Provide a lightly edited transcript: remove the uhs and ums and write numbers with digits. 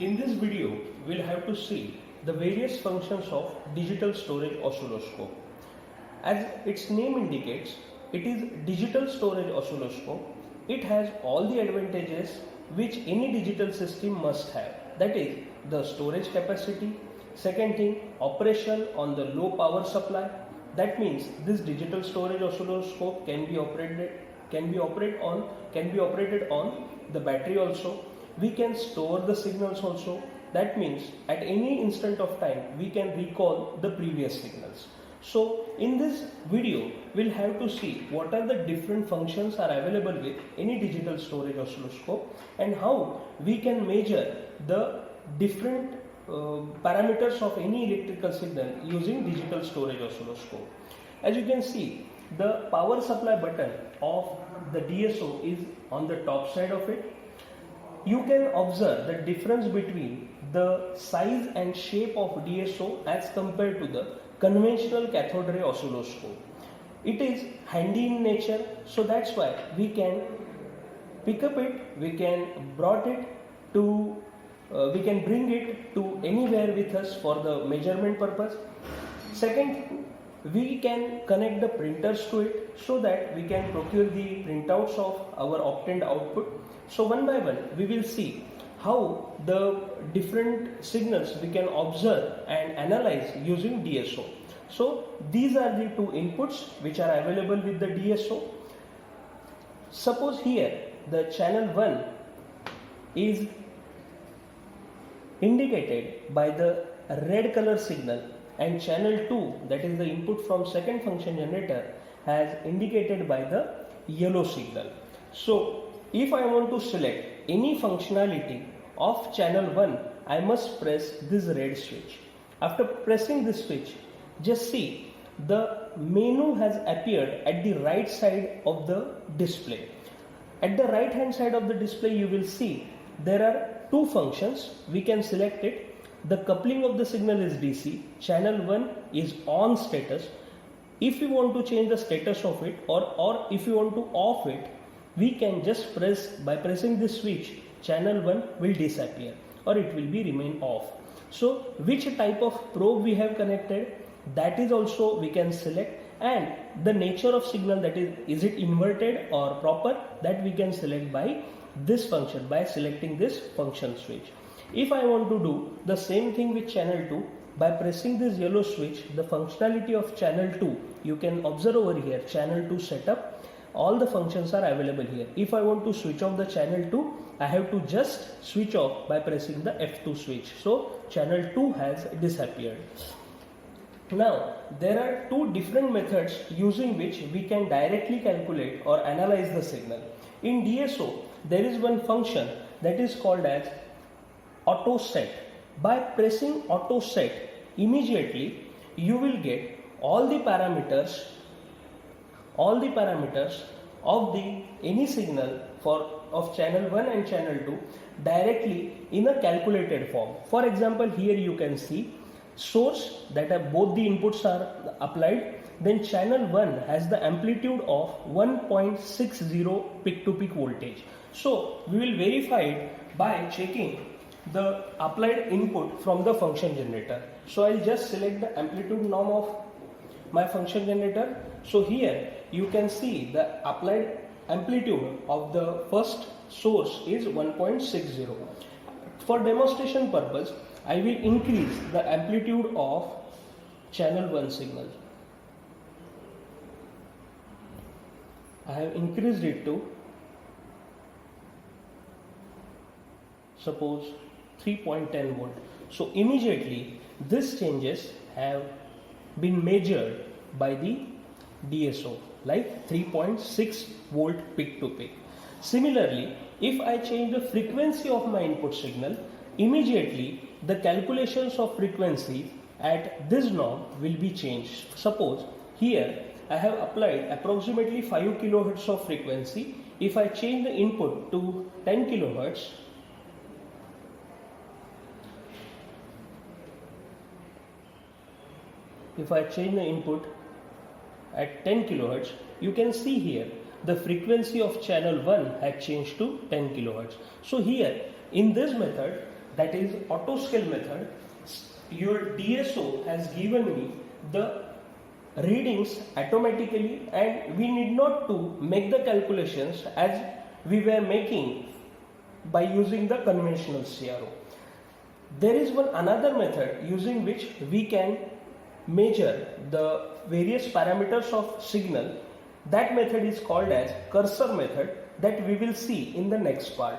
In this video, we'll have to see the various functions of digital storage oscilloscope. As its name indicates, it is digital storage oscilloscope. It has all the advantages which any digital system must have. That is the storage capacity. Second thing, operation on the low power supply. That means this digital storage oscilloscope can be operated on the battery also. We can store the signals also. That means at any instant of time we can recall the previous signals. So in this video we'll have to see what are the different functions are available with any digital storage oscilloscope and how we can measure the different parameters of any electrical signal using digital storage oscilloscope. As you can see, the power supply button of the DSO is on the top side of it. You can observe the difference between the size and shape of DSO as compared to the conventional cathode ray oscilloscope. It is handy in nature, so that's why we can pick up it, we can bring it to anywhere with us for the measurement purpose. Second, we can connect the printers to it so that we can procure the printouts of our obtained output. So one by one we will see how the different signals we can observe and analyze using DSO. So these are the two inputs which are available with the DSO. Suppose here the channel 1 is indicated by the red color signal and channel 2, that is the input from second function generator, has indicated by the yellow signal. So if I want to select any functionality of channel 1, I must press this red switch. After pressing this switch, just see the menu has appeared at the right side of the display. At the right hand side of the display you will see there are two functions. We can select it. The coupling of the signal is DC. Channel 1 is on status. If you want to change the status of it or if you want to off it, we can just by pressing this switch, channel 1 will disappear or it will be remain off. So which type of probe we have connected, that is also we can select, and the nature of signal, that is it inverted or proper, that we can select by this function, by selecting this function switch. If I want to do the same thing with channel 2, by pressing this yellow switch, the functionality of channel 2, you can observe over here, channel 2 setup, all the functions are available here. If I want to switch off the channel 2, I have to just switch off by pressing the F2 switch. So channel 2 has disappeared. Now there are two different methods using which we can directly calculate or analyze the signal. In DSO, there is one function that is called as auto set. By pressing auto set, immediately you will get all the parameters of any signal of channel 1 and channel 2 directly in a calculated form. For example, here you can see source, that both the inputs are applied. Then channel 1 has the amplitude of 1.60 peak to peak voltage. So we will verify it by checking the applied input from the function generator. So I'll just select the amplitude norm of my function generator. So here you can see the applied amplitude of the first source is 1.60. For demonstration purpose, I will increase the amplitude of channel 1 signal. I have increased it to suppose 3.10 volt. So immediately these changes have been measured by the DSO, like 3.6 volt peak to peak. Similarly, if I change the frequency of my input signal, immediately the calculations of frequency at this norm will be changed. Suppose here I have applied approximately 5 kHz of frequency. If I change the input to 10 kHz, if I change the input at 10 kHz, you can see here the frequency of channel 1 had changed to 10 kHz. So here in this method that is auto scale method, your DSO has given me the readings automatically, and we need not to make the calculations as we were making by using the conventional CRO. There is one another method using which we can measure the various parameters of signal. That method is called as cursor method, that we will see in the next part.